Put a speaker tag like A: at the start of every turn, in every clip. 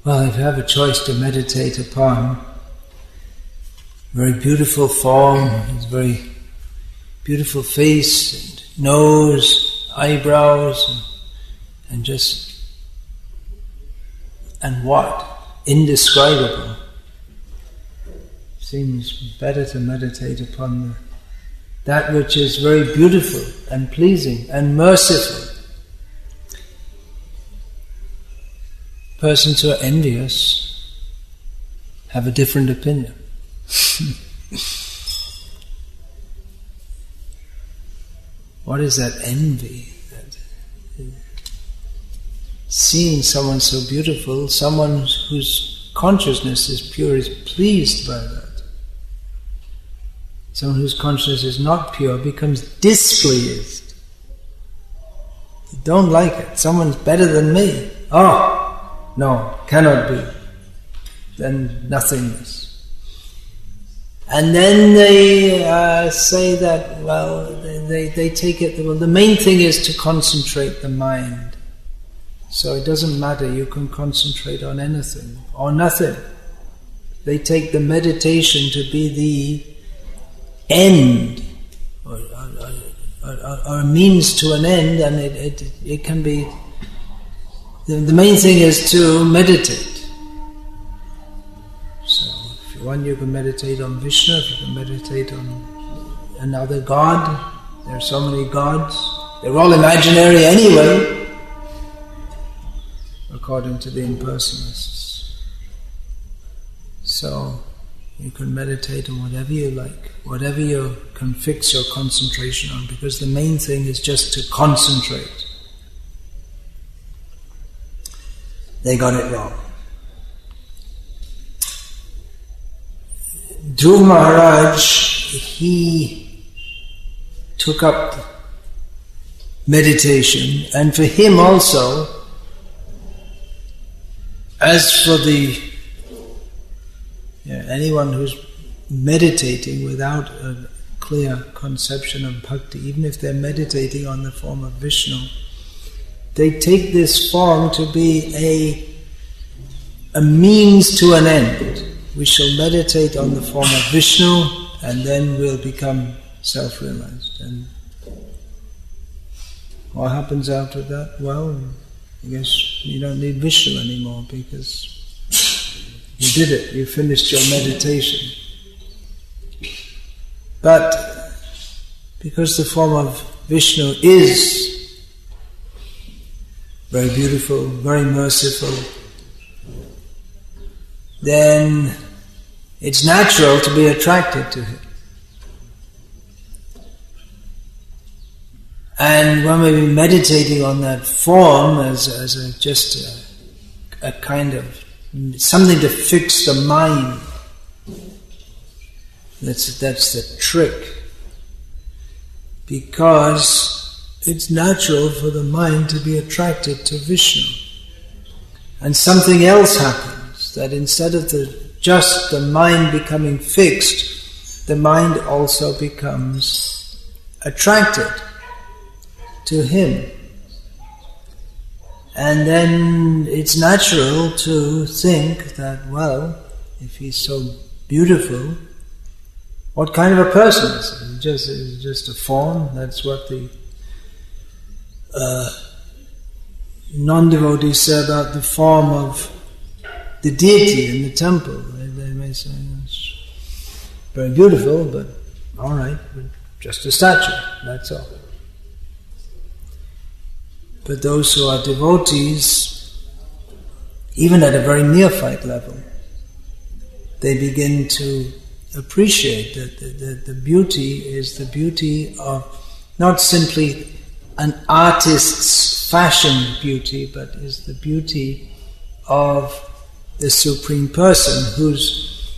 A: Well, if you have a choice to meditate upon very beautiful form, his very beautiful face, and nose, eyebrows, and what? Indescribable. Seems better to meditate upon that which is very beautiful and pleasing and merciful. Persons who are envious have a different opinion. What is that envy? Seeing someone so beautiful, someone whose consciousness is pure is pleased by that. Someone whose consciousness is not pure becomes displeased. You don't like it. Someone's better than me. Oh, no, cannot be. Then nothingness. And then they say that, well, they take it, well, the main thing is to concentrate the mind. So it doesn't matter, you can concentrate on anything or nothing. They take the meditation to be the end, or a means to an end, and it can be, the main thing is to meditate. So if you want, you can meditate on Vishnu, if you can meditate on another god. There are so many gods, they're all imaginary anyway, according to the impersonalists. So you can meditate on whatever you like, whatever you can fix your concentration on, because the main thing is just to concentrate. They got it wrong. Dhruv Maharaj, he took up meditation, and for him also, as for anyone who's meditating without a clear conception of bhakti, even if they're meditating on the form of Vishnu, they take this form to be a means to an end. We shall meditate on the form of Vishnu, and then we'll become self-realized. And what happens after that? Well, I guess you don't need Vishnu anymore, because you did it, you finished your meditation. But because the form of Vishnu is very beautiful, very merciful, then it's natural to be attracted to him. And when we're meditating on that form as just a kind of something to fix the mind, that's the trick. Because it's natural for the mind to be attracted to Vishnu. And something else happens, that instead of just the mind becoming fixed, the mind also becomes attracted to him. And then it's natural to think that, well, if he's so beautiful, what kind of a person is he? It's just a form. That's what the non-devotees say about the form of the deity in the temple. They may say, it's very beautiful, but all right, but just a statue, that's all. But those who are devotees, even at a very neophyte level, they begin to appreciate that the beauty is the beauty of not simply an artist's fashion beauty, but is the beauty of the Supreme Person, who's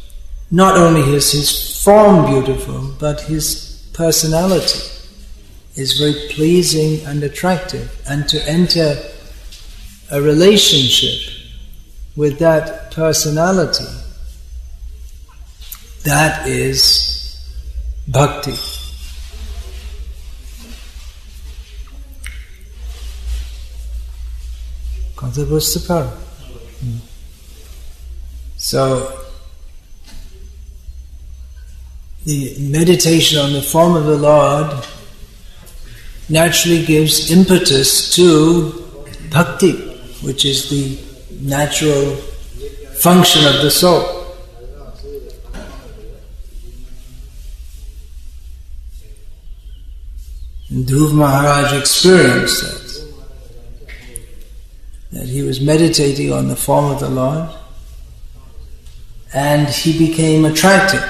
A: not only is his form beautiful, but his personality is very pleasing and attractive. And to enter a relationship with that personality, that is bhakti. Kata buste par. So, the meditation on the form of the Lord naturally gives impetus to bhakti, which is the natural function of the soul. And Dhruv Maharaj experienced that he was meditating on the form of the Lord, and he became attracted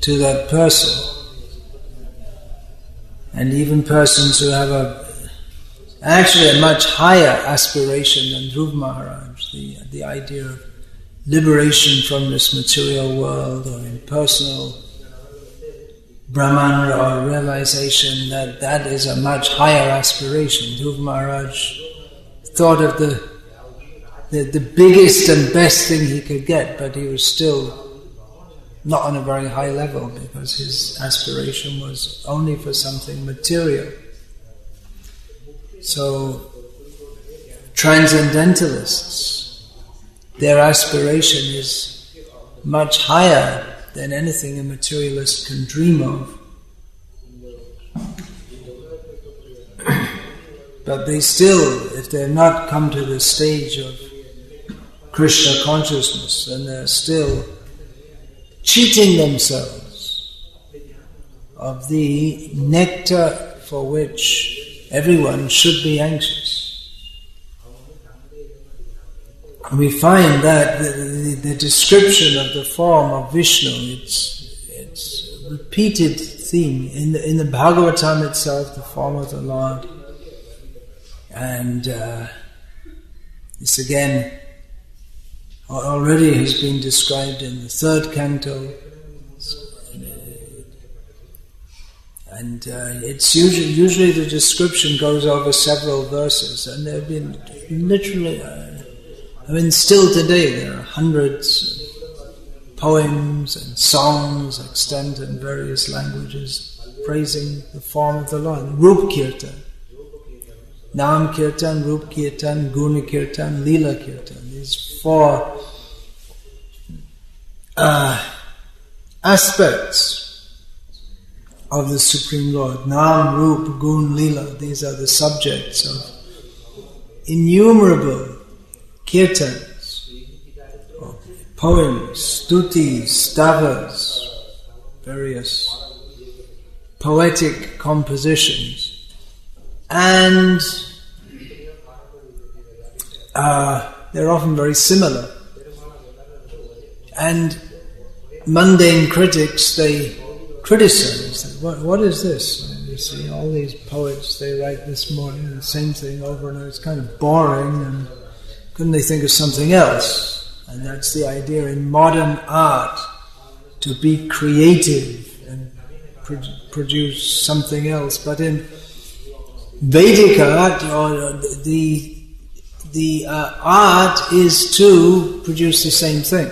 A: to that person. And even persons who have actually a much higher aspiration than Dhruv Maharaj, the idea of liberation from this material world or impersonal Brahman or realization, that is a much higher aspiration. Dhruv Maharaj thought of the biggest and best thing he could get, but he was still not on a very high level because his aspiration was only for something material. So, transcendentalists, their aspiration is much higher than anything a materialist can dream of. But they still, if they've not come to the stage of Krishna consciousness, then they're still cheating themselves of the nectar for which everyone should be anxious. We find that the description of the form of Vishnu, it's a repeated theme in the Bhagavatam itself, the form of the Lord. And this again already has been described in the 3rd canto, and it's usually the description goes over several verses, and there have been literally, still today there are hundreds of poems and songs extant in various languages praising the form of the Lord. Rup Kirtan, Nam Kirtan, Rup Kirtan, Guna Kirtan, Lila Kirtan. These 4 aspects of the Supreme Lord. Nam, Rup, Gun, Lila. These are the subjects of innumerable kirtans, poems, stutis, stavas, various poetic compositions. And they're often very similar. And mundane critics, they criticize. What is this? You see, all these poets, they write this morning the same thing over and over. It's kind of boring, and couldn't they think of something else? And that's the idea in modern art, to be creative and produce something else. But in Vedic art, or the art is to produce the same thing.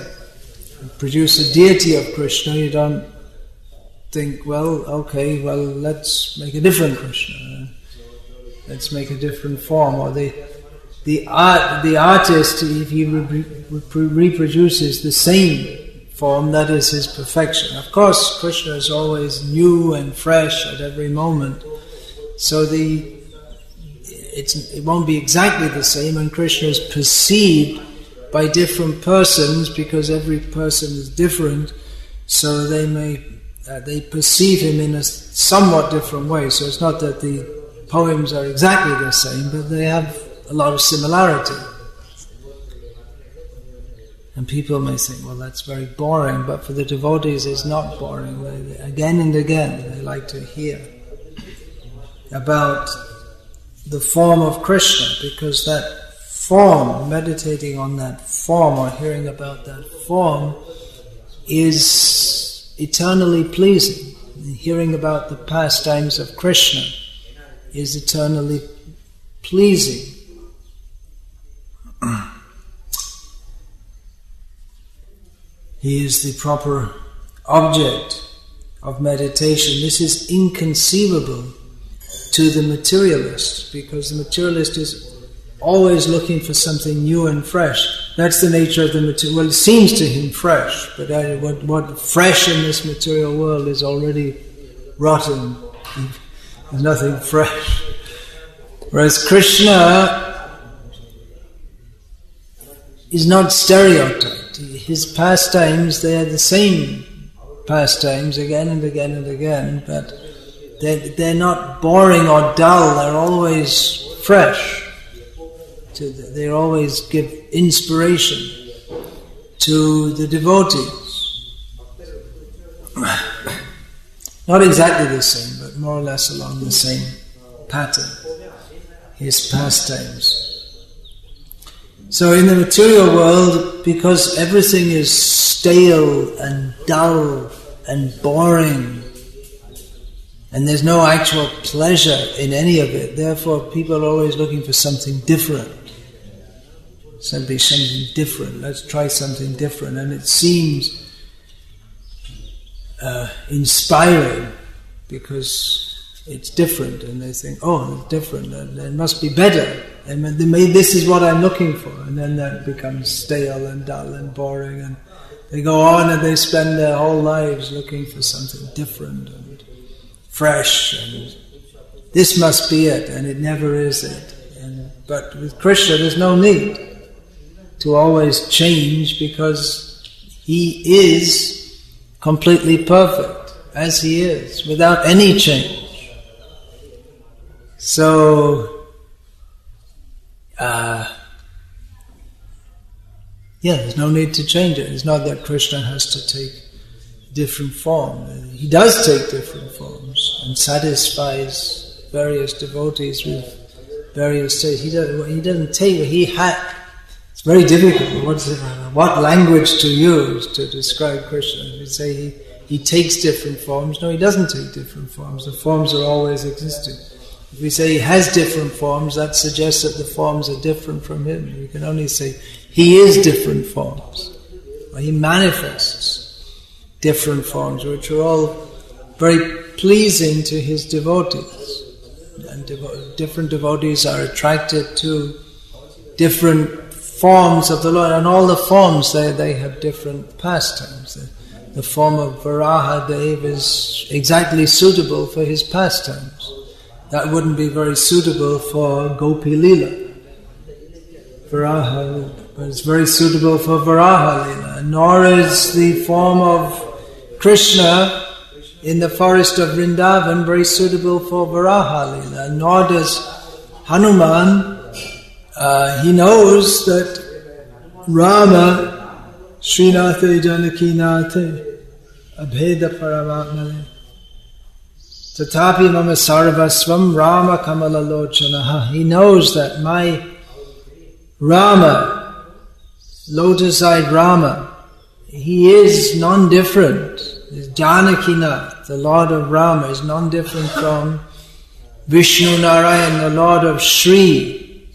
A: Produce a deity of Krishna. You don't think, let's make a different Krishna. Let's make a different form. Or the artist, if he reproduces the same form, that is his perfection. Of course, Krishna is always new and fresh at every moment. So it won't be exactly the same, and Krishna is perceived by different persons because every person is different. So they perceive him in a somewhat different way. So it's not that the poems are exactly the same, but they have a lot of similarity. And people may think, that's very boring, but for the devotees it's not boring. Again and again they like to hear about the form of Krishna, because that form, meditating on that form or hearing about that form, is eternally pleasing. Hearing about the pastimes of Krishna is eternally pleasing. He is the proper object of meditation. This is inconceivable to the materialist, because the materialist is always looking for something new and fresh. That's the nature of the material. Well, it seems to him fresh, but what fresh in this material world is already rotten. There's nothing fresh. Whereas Krishna is not stereotyped. His pastimes, they are the same pastimes again and again and again, but they're not boring or dull, they're always fresh. They always give inspiration to the devotees. Not exactly the same, but more or less along the same pattern, his pastimes. So in the material world, because everything is stale and dull and boring, and there's no actual pleasure in any of it, therefore people are always looking for something different. Something different, let's try something different. And it seems inspiring because it's different, and they think, oh, it's different, it must be better. And this is what I'm looking for. And then that becomes stale and dull and boring, and they go on and they spend their whole lives looking for something different and fresh, and this must be it, and it never is it. But with Krishna there's no need to always change, because he is completely perfect as he is, without any change. So, there's no need to change it. It's not that Krishna has to take different form. He does take different forms and satisfies various devotees with various states. He doesn't take. It's very difficult. What language to use to describe Krishna? If you say he takes different forms, no, he doesn't take different forms. The forms are always existing. If we say he has different forms, that suggests that the forms are different from him. We can only say he is different forms, or he manifests different forms, which are all very pleasing to his devotees. And different devotees are attracted to different forms of the Lord, and all the forms they have different pastimes. The form of Varahadev is exactly suitable for his pastimes. That wouldn't be very suitable for Gopi Lila, Varaha, but it's very suitable for Varaha Lila. Nor is the form of Krishna in the forest of Vrindavan very suitable for Varaha Lila. Nor does Hanuman. He knows that Rama, Srinathe Janakinathe, Abheda Paramatmane, Tatapi Mama Sarvasvam Rama Kamala Lochanaha. He knows that my Rama, lotus-eyed Rama, he is non-different. Janakinath, the Lord of Rama, is non-different from Vishnu Narayan, the Lord of Shri.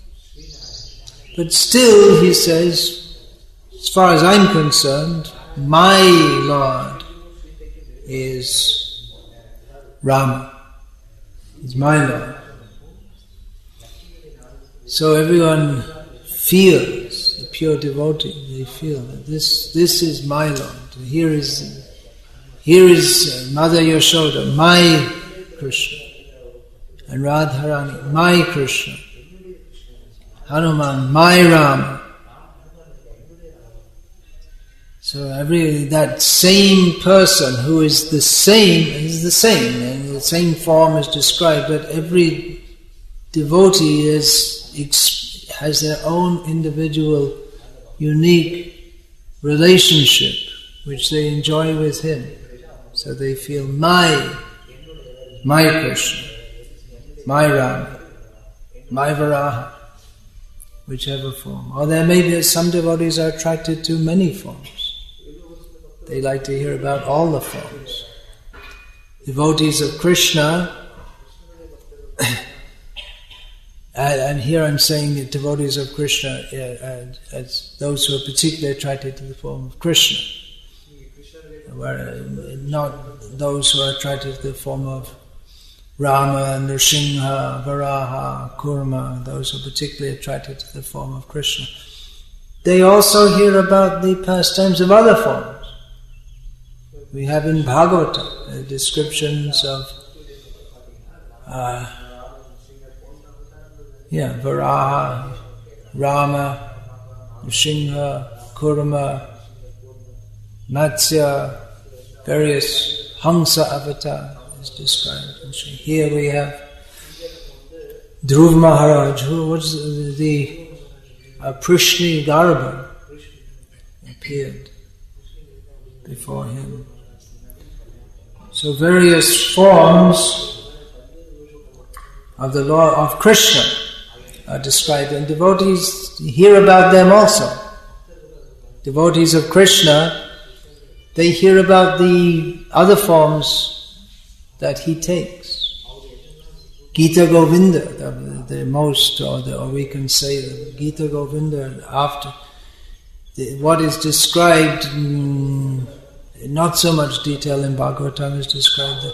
A: But still, he says, as far as I'm concerned, my Lord is Rama. He's my Lord. So everyone feels, the pure devotee, they feel that this is my Lord. Here is Mother Yashoda, my Krishna, and Radharani, my Krishna. Hanuman, my Rama. So that same person who is the same, and the same form is described, but every devotee has their own individual, unique relationship which they enjoy with him. So they feel my Krishna, my Rama, my Varaha, whichever form. Or there may be some devotees are attracted to many forms. They like to hear about all the forms. Devotees of Krishna, and here I'm saying that devotees of Krishna as those who are particularly attracted to the form of Krishna, not those who are attracted to the form of Rama, Nrsimha, Varaha, Kurma, those who are particularly attracted to the form of Krishna. They also hear about the pastimes of other forms. We have in Bhagavata descriptions of Varaha, Rama, Nrsimha, Kurma, Matsya, various Hamsa avatar is described. And here we have Dhruv Maharaj, who was the Prishni Garbha, appeared before him. So various forms of the Lord of Krishna are described, and devotees hear about them also. Devotees of Krishna, they hear about the other forms that he takes. Gita Govinda, the most, or we can say the Gita Govinda, after what is described, not so much detail in Bhagavatam is described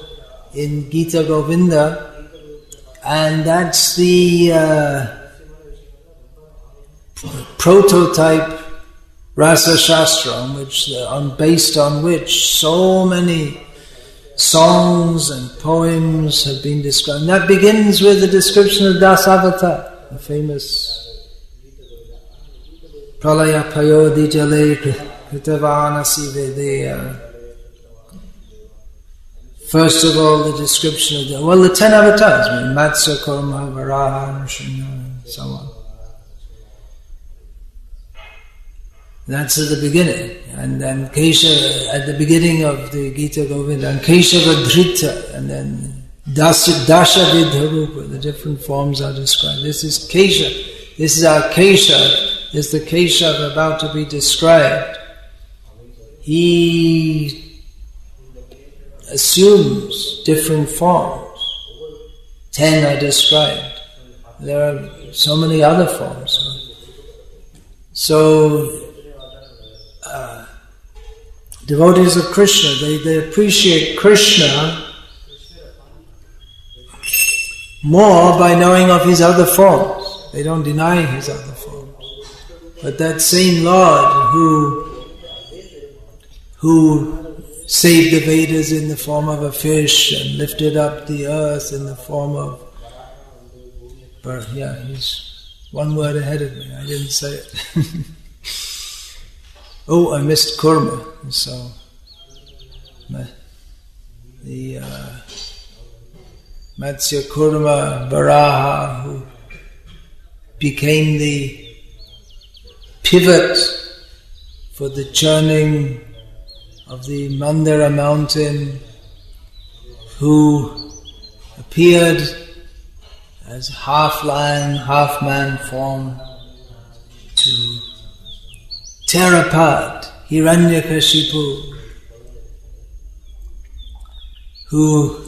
A: in Gita Govinda, and that's the prototype Rasa Shastra, based on which so many songs and poems have been described. And that begins with the description of Dasavatar, the famous Pralaya Payodi Jale Kritavanasi Vedeya. First of all, the description of the 10 avatars, Matsya, Kurma, Varaha, Nrsimha, and so on. That's at the beginning, and then Kesha at the beginning of the Gita Govinda, and Keshava Dhrita, and then Dasha Vidharupa, the different forms are described. This is Kesha, this is our Kesha, this is the Kesha about to be described. He assumes different forms. 10 are described. There are so many other forms. So devotees of Krishna, they appreciate Krishna more by knowing of his other forms. They don't deny his other forms. But that same Lord who saved the Vedas in the form of a fish and lifted up the earth in the form of bird. He's one word ahead of me. I didn't say it. I missed Kurma. So the Matsya, Kurma, Varaha, who became the pivot for the churning of the Mandara mountain, who appeared as half lion, half man form to tear apart Hiranyakashipu, who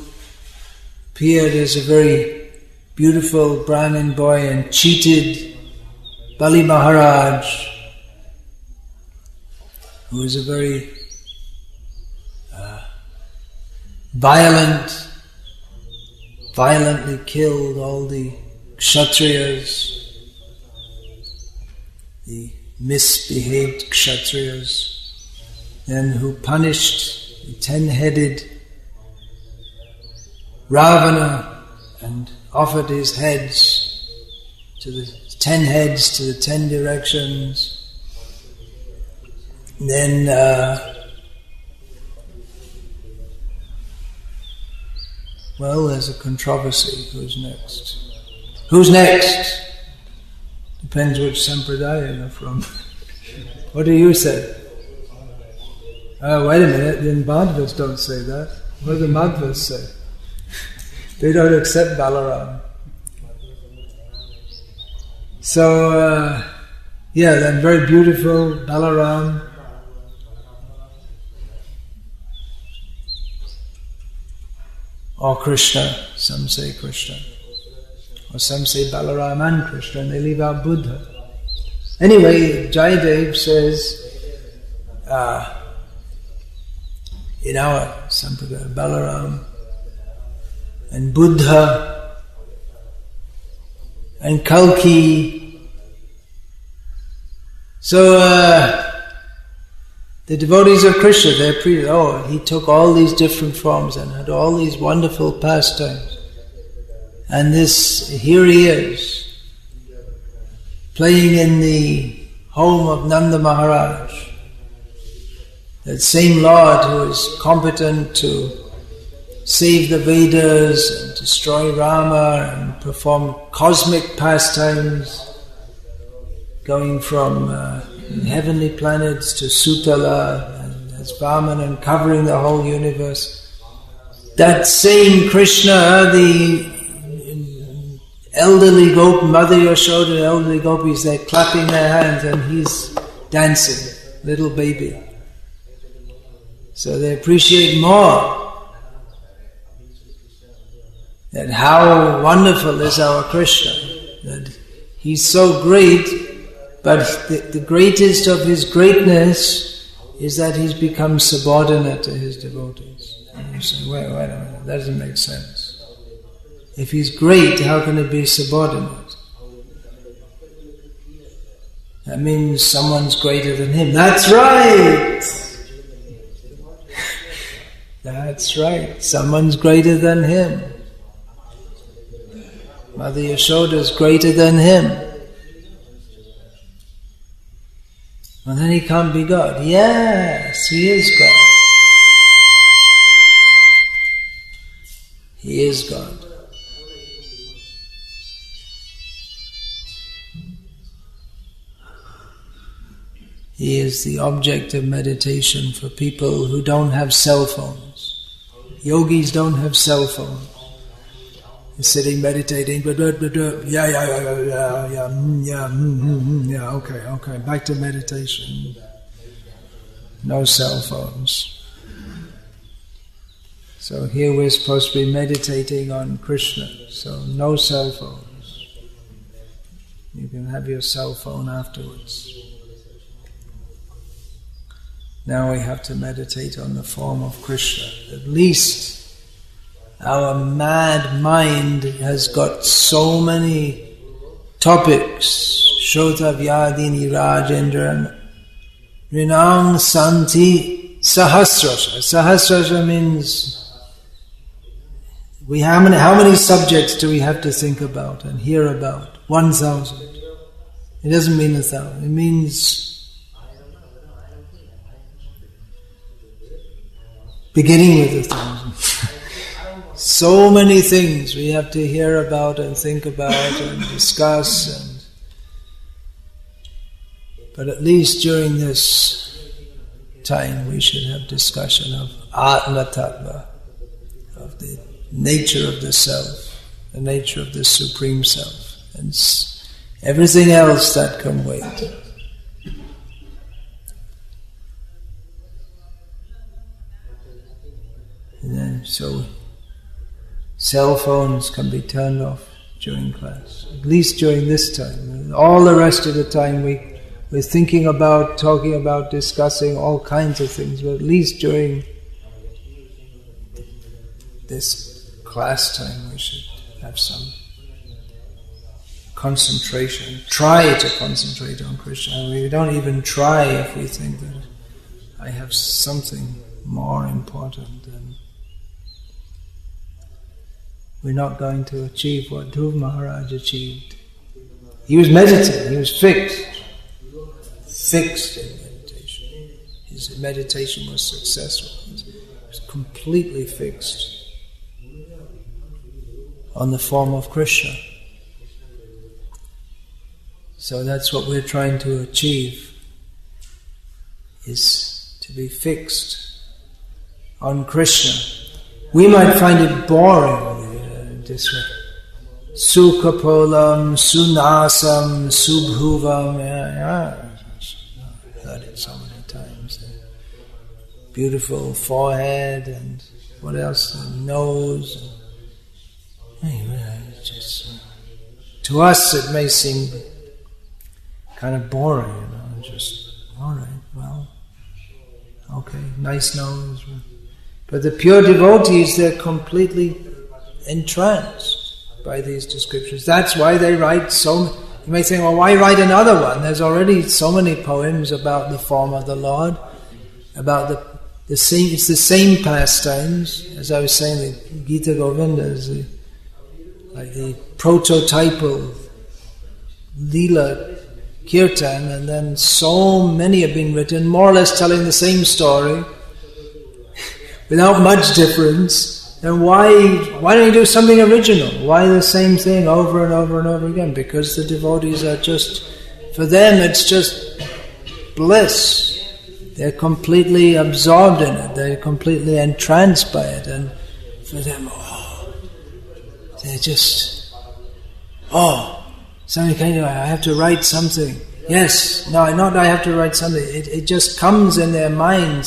A: appeared as a very beautiful Brahmin boy and cheated Bali Maharaj, who was a very violently killed all the Kshatriyas, the misbehaved Kshatriyas, and who punished the 10-headed Ravana and offered his heads to the 10 heads to the 10 directions. Then there's a controversy. Who's next? Who's next? Depends which sampradaya you're from. What do you say? Wait a minute, the Madhvas don't say that. What do the Madhvas say? They don't accept Balaram. So, then very beautiful Balaram. Or Krishna, some say Krishna. Or some say Balaram and Krishna, and they leave out Buddha. Anyway, Jayadev says, in our Sampradaya, Balaram and Buddha and Kalki. So the devotees of Krishna, they're he took all these different forms and had all these wonderful pastimes. And here he is, playing in the home of Nanda Maharaj. That same Lord who is competent to save the Vedas and destroy Rama and perform cosmic pastimes, going from heavenly planets to Sutala and as Vaman and covering the whole universe. That same Krishna, the elderly gopi, Mother Yashoda, the elderly gopis, they're clapping their hands and he's dancing, little baby. So they appreciate more that how wonderful is our Krishna, that he's so great, but the greatest of his greatness is that he's become subordinate to his devotees. And you say, wait a minute, that doesn't make sense. If he's great, how can he be subordinate? That means someone's greater than him. That's right! That's right, someone's greater than him. Mother Yashoda's greater than him. Well, then he can't be God. Yes, he is God. He is God. He is the object of meditation for people who don't have cell phones. Yogis don't have cell phones. They're sitting meditating, okay, back to meditation. No cell phones. So here we're supposed to be meditating on Krishna, so no cell phones. You can have your cell phone afterwards. Now we have to meditate on the form of Krishna. At least our mad mind has got so many topics. Shota Vyadini Rajendra Rinang Santi Sahasrasha. Sahasrasha means how many subjects do we have to think about and hear about? 1,000. It doesn't mean 1,000. It means beginning with 1,000. So many things we have to hear about and think about and discuss. But at least during this time we should have discussion of Atma Tattva, of the nature of the Self, the nature of the Supreme Self, and everything else that can wait. And then, so cell phones can be turned off during class, at least during this time. All the rest of the time we're thinking about, talking about, discussing all kinds of things, but at least during this class time we should have some concentration. Try to concentrate on Krishna. We don't even try if we think that I have something more important than... We're not going to achieve what Dhruv Maharaj achieved. He was meditating, he was fixed in meditation. His meditation was successful. He was completely fixed on the form of Krishna. So that's what we're trying to achieve, is to be fixed on Krishna. We might find it boring this way. Sukhapolam, sunasam, subhuvam. I've heard it so many times. Beautiful forehead and what else? The nose. Anyway, to us it may seem kind of boring, just, alright, well, okay, nice nose. But the pure devotees, they're completely entranced by these descriptions. That's why they write so. You may think, well, why write another one? There's already so many poems about the form of the Lord, about the same. It's the same pastimes. As I was saying, the Gita Govinda is like the prototypal Leela Kirtan, and then so many have been written, more or less telling the same story, without much difference. Then why don't you do something original? Why the same thing over and over and over again? Because the devotees are just, for them it's just bliss. They're completely absorbed in it. They're completely entranced by it. And for them, they're just, something came to me, I have to write something. Yes, no, not I have to write something. It just comes in their mind.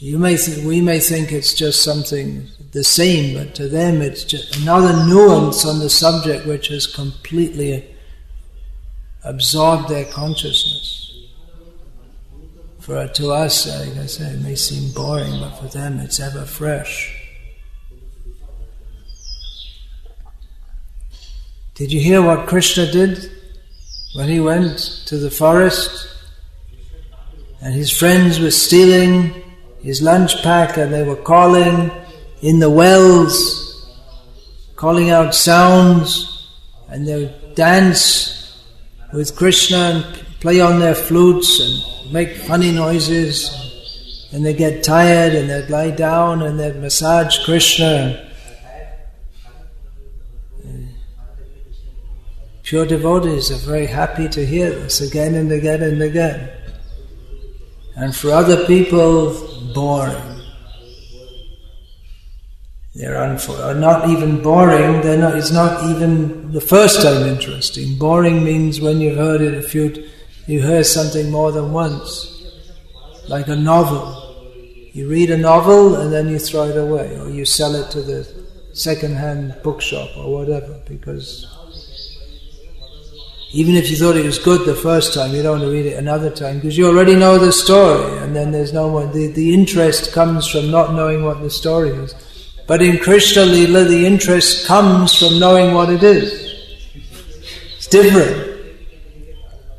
A: We may think it's just something the same, but to them it's just another nuance on the subject which has completely absorbed their consciousness. To us, like I say, it may seem boring, but for them it's ever fresh. Did you hear what Krishna did when he went to the forest and his friends were stealing his lunch pack and they were calling in the wells, calling out sounds, and they would dance with Krishna and play on their flutes and make funny noises, and they'd get tired and they'd lie down and they'd massage Krishna. Pure devotees are very happy to hear this again and again and again. And for other people, boring. They're not even boring. It's not even the first time interesting. Boring means when you've heard it you hear something more than once, like a novel. You read a novel and then you throw it away, or you sell it to the second-hand bookshop or whatever, because even if you thought it was good the first time, you don't want to read it another time because you already know the story, and then there's no more. The interest comes from not knowing what the story is. But in Krishna Leela, the interest comes from knowing what it is. It's different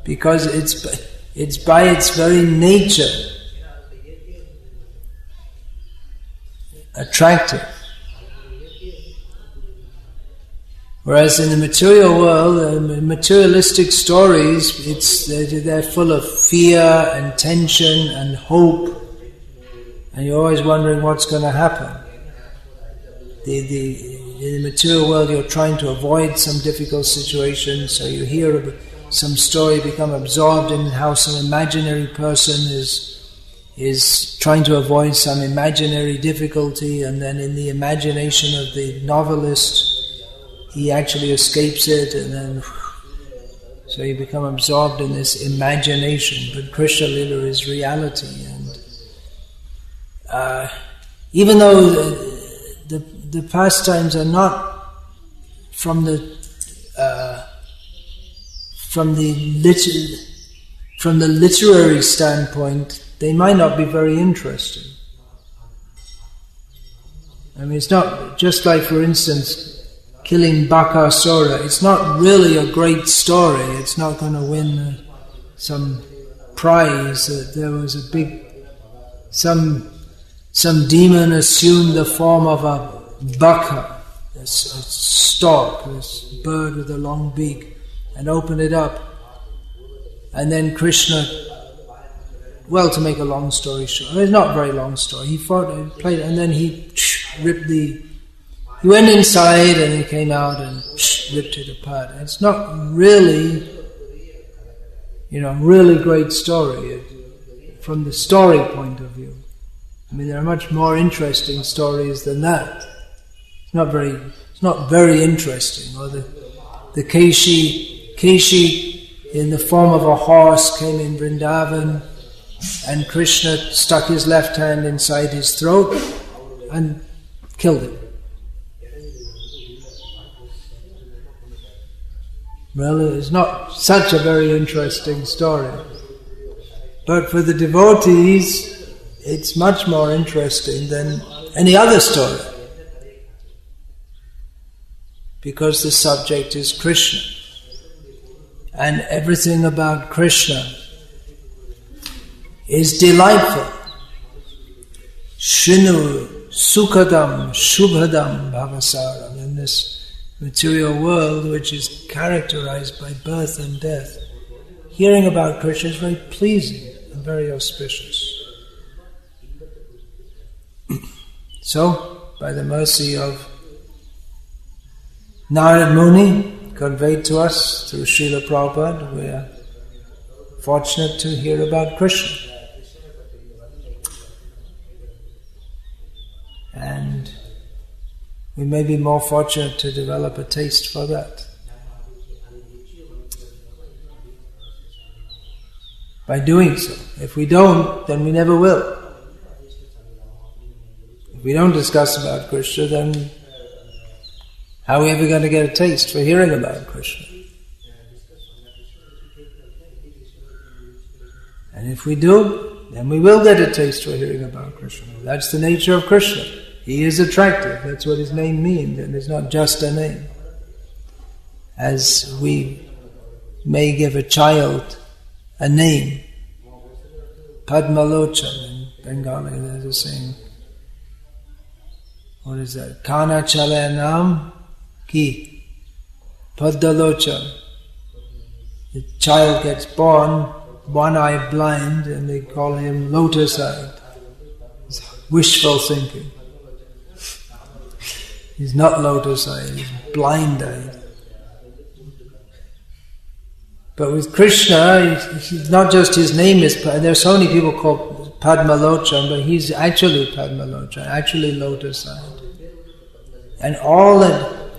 A: because it's by its very nature attractive. Whereas in the material world, materialistic stories, they're full of fear and tension and hope, and you're always wondering what's going to happen. In the material world, you're trying to avoid some difficult situation, so you hear some story, become absorbed in how some imaginary person is trying to avoid some imaginary difficulty, and then in the imagination of the novelist, he actually escapes it, and then so you become absorbed in this imagination. But Krishna Lila is reality, and even though the pastimes are not from the literary standpoint, they might not be very interesting. I mean, it's not just like, for instance, killing Bakasura. It's not really a great story. It's not going to win some prize. There was a big, some demon assumed the form of a baka, a stork, this bird with a long beak, and opened it up. And then Krishna, well, to make a long story short, it's not a very long story. He played, and then he ripped He went inside and he came out and ripped it apart. It's not really, really great story from the story point of view. I mean, there are much more interesting stories than that. It's not very interesting. Or the Keshi in the form of a horse came in Vrindavan, and Krishna stuck his left hand inside his throat and killed him. Well, it's not such a very interesting story. But for the devotees, it's much more interesting than any other story. because the subject is Krishna. And everything about Krishna is delightful. Shrinu sukhadam shubhadam bhavasaram. In this material world, which is characterized by birth and death, hearing about Krishna is very pleasing and very auspicious. So, by the mercy of Narad Muni, conveyed to us through Srila Prabhupada, we are fortunate to hear about Krishna. And we may be more fortunate to develop a taste for that. By doing so. If we don't, then we never will. If we don't discuss about Krishna, then how are we ever going to get a taste for hearing about Krishna? And if we do, then we will get a taste for hearing about Krishna. That's the nature of Krishna. He is attractive. That's what his name means, and it's not just a name. As we may give a child a name, Padmalochan in Bengali, there's a saying, what is that? Kana chale naam ki Padmalochan. The child gets born, one eye blind, and they call him lotus-eyed. It's wishful thinking. He's not lotus-eyed, he's blind-eyed. But with Krishna, he's not just his name is, there are so many people called Padmalochan, but he's actually Padmalochan, actually lotus-eyed. And all that,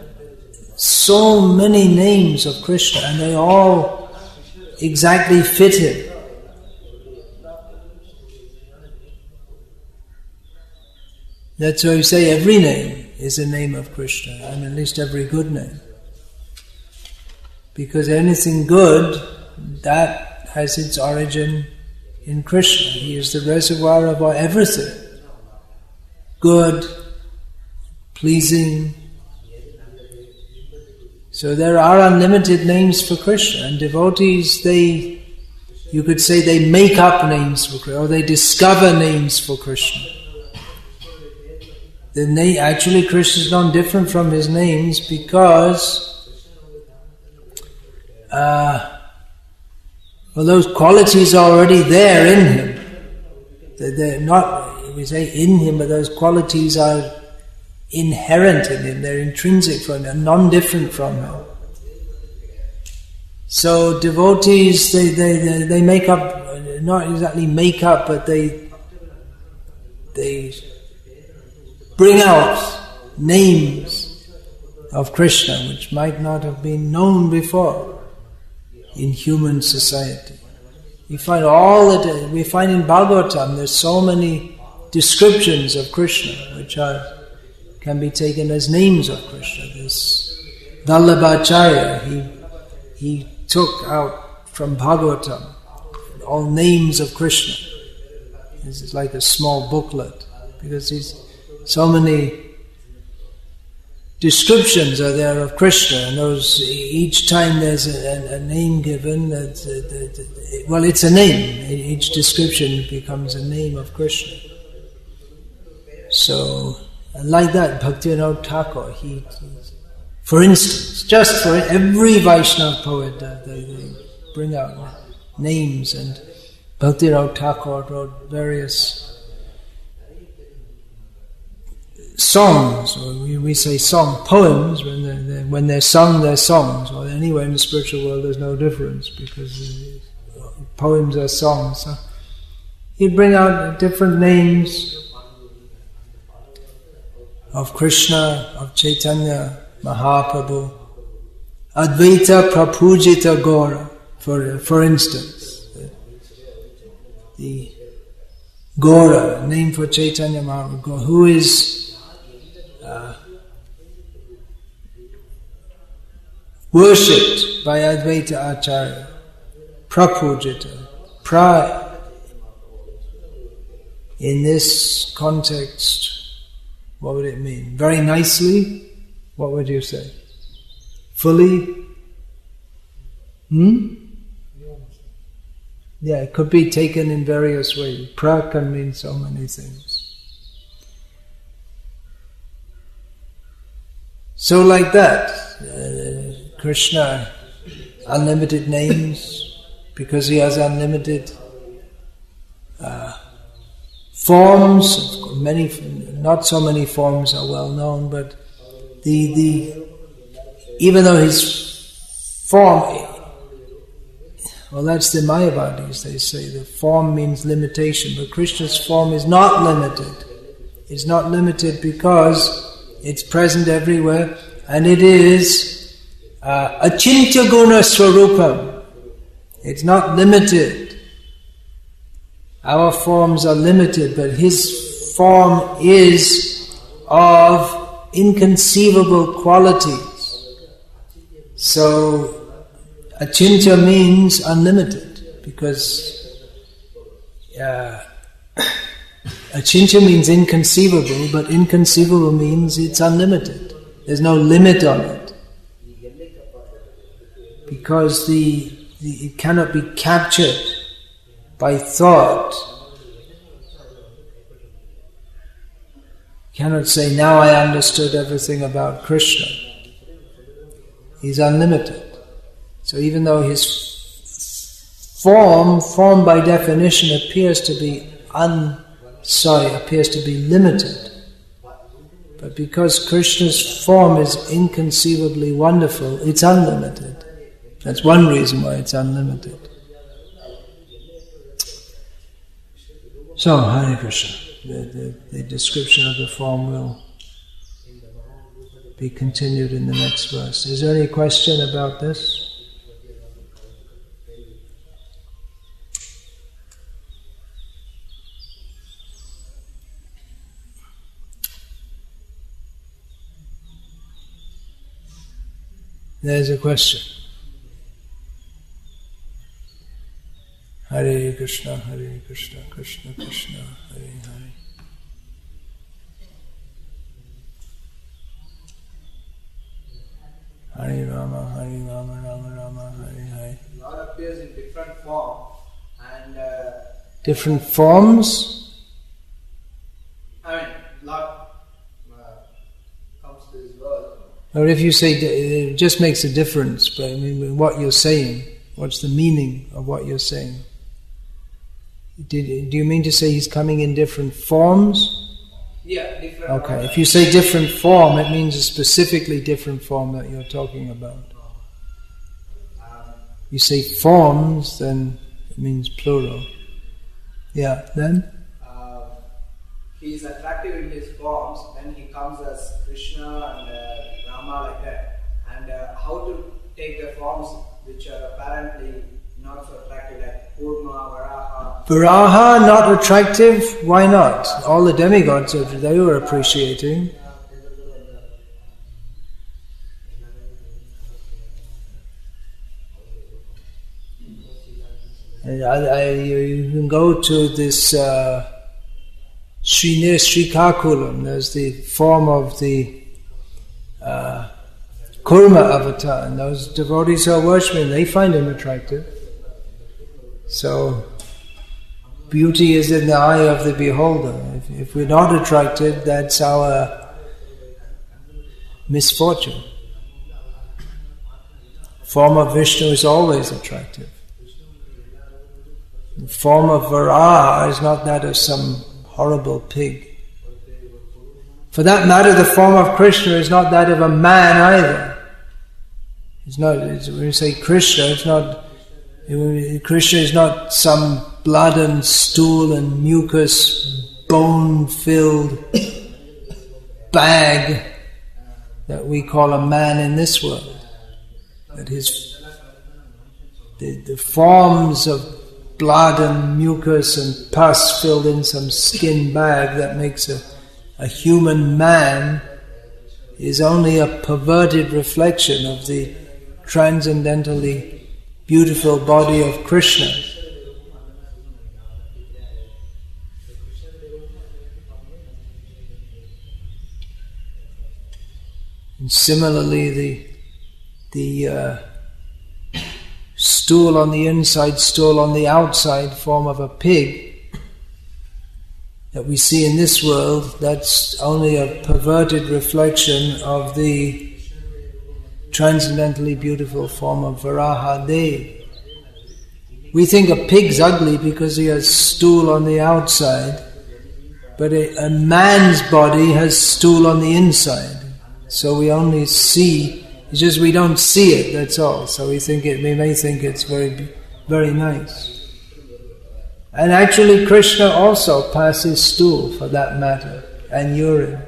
A: so many names of Krishna, and they all exactly fit him. That's why we say every name is a name of Krishna, and at least every good name. Because anything good, that has its origin in Krishna. He is the reservoir of everything. Good, pleasing. So there are unlimited names for Krishna, and devotees, you could say they make up names for Krishna, or they discover names for Krishna. Actually, Krishna is not different from his names because those qualities are already there in him. They're not, we say in him, but those qualities are inherent in him, they're intrinsic from him, non-different from him. So devotees, they make up, not exactly make up, but they bring out names of Krishna which might not have been known before in human society. We find in Bhagavatam, there's so many descriptions of Krishna which can be taken as names of Krishna. This Vallabhacharya, he took out from Bhagavatam all names of Krishna. This is like a small booklet, because so many descriptions are there of Krishna, and each time there's a name given, it's a name. Each description becomes a name of Krishna. So, like that, Bhaktivinoda Thakur, for instance, just for every Vaishnava poet, they bring out names, and Bhaktivinoda Thakur wrote various songs, or we say poems. When they're sung, they're songs. Or anywhere in the spiritual world, there's no difference, because poems are songs. So he'd bring out different names of Krishna, of Chaitanya Mahaprabhu, Advaita Prapujita Gora, for instance. The Gora, name for Chaitanya Mahaprabhu, who is worshipped by Advaita Acharya, Prapujita. In this context, what would it mean? Very nicely, what would you say? fully. Yeah, it could be taken in various ways. Pra can mean so many things. So like that, Krishna, unlimited names, because he has unlimited forms. Many, not so many forms are well known, but even though his form, well, that's the Mayavadis, they say the form means limitation, but Krishna's form is not limited. It's not limited because it's present everywhere, and it is achintya guna swarupam. It's not limited. Our forms are limited, but his form is of inconceivable qualities. So achintya means unlimited, because achintya means inconceivable, but inconceivable means it's unlimited. There's no limit on it. Because it cannot be captured by thought. You cannot say, now I understood everything about Krishna. He's unlimited. So even though his form by definition appears to be limited, but because Krishna's form is inconceivably wonderful, it's unlimited. That's one reason why it's unlimited. So, Hare Krishna. The description of the form will be continued in the next verse. Is there any question about this? There's a question. Hare Krishna, Hare Krishna, Krishna Krishna, Hare Hare. Hare Rama, Rama Rama, Hare Hare.
B: Lord appears in different form and
A: different forms?
B: I mean, Lord comes to this world.
A: Or if you say it just makes a difference, but I mean what you're saying, what's the meaning of what you're saying? Do you mean to say he's coming in different forms?
B: Yeah, different.
A: Okay, if you say different form, it means a specifically different form that you're talking about. You say forms, then it means plural. Yeah, then?
B: He is attractive in his forms when he comes as Krishna and Rama like that. And how to take the forms which are apparently not so attractive, like Kurma, Varaha.
A: Varaha, not attractive? Why not? All the demigods, they were appreciating. And you can go to this Srikakulam. There's the form of the Kurma avatar, and those devotees who are worshipping, they find him attractive. So, beauty is in the eye of the beholder. If we're not attracted, that's our misfortune. Form of Vishnu is always attractive. The form of Varaha is not that of some horrible pig. For that matter, the form of Krishna is not that of a man either. When you say Krishna, Krishna is not some blood and stool and mucus, bone-filled bag that we call a man in this world. That the forms of blood and mucus and pus filled in some skin bag that makes a human man is only a perverted reflection of the transcendentally beautiful body of Krishna. And similarly, the stool on the inside, stool on the outside form of a pig that we see in this world, that's only a perverted reflection of the transcendently beautiful form of Varahadev. We think a pig's ugly because he has stool on the outside, but a man's body has stool on the inside. So we only see, it's just we don't see it, that's all. So we may think it's very, very nice. And actually Krishna also passes stool, for that matter, and urine.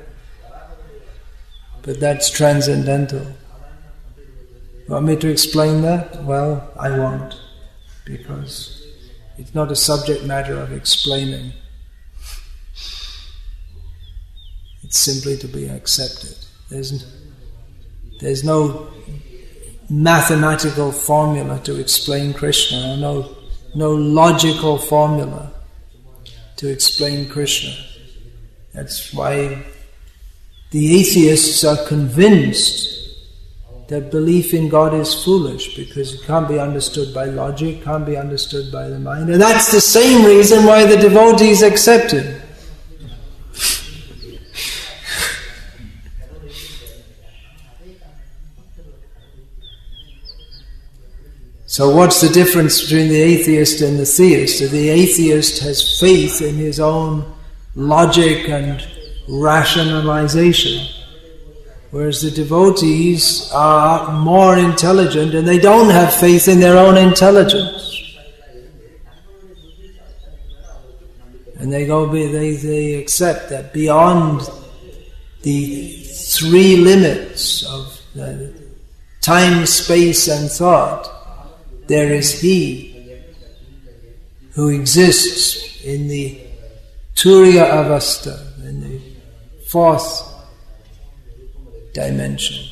A: But that's transcendental. Want me to explain that? Well, I won't, because it's not a subject matter of explaining. It's simply to be accepted. There's no mathematical formula to explain Krishna, or no logical formula to explain Krishna. That's why the atheists are convinced that belief in God is foolish, because it can't be understood by logic, can't be understood by the mind. And that's the same reason why the devotees accept Him. So what's the difference between the atheist and the theist? The atheist has faith in his own logic and rationalization, whereas the devotees are more intelligent and they don't have faith in their own intelligence. And they accept that beyond the three limits of time, space and thought, there is He who exists in the Turiya Avastha, in the fourth dimension.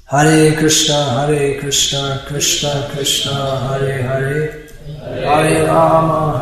A: Hare Krishna, Krishna Krishna, Hare Hare, Hare Rama,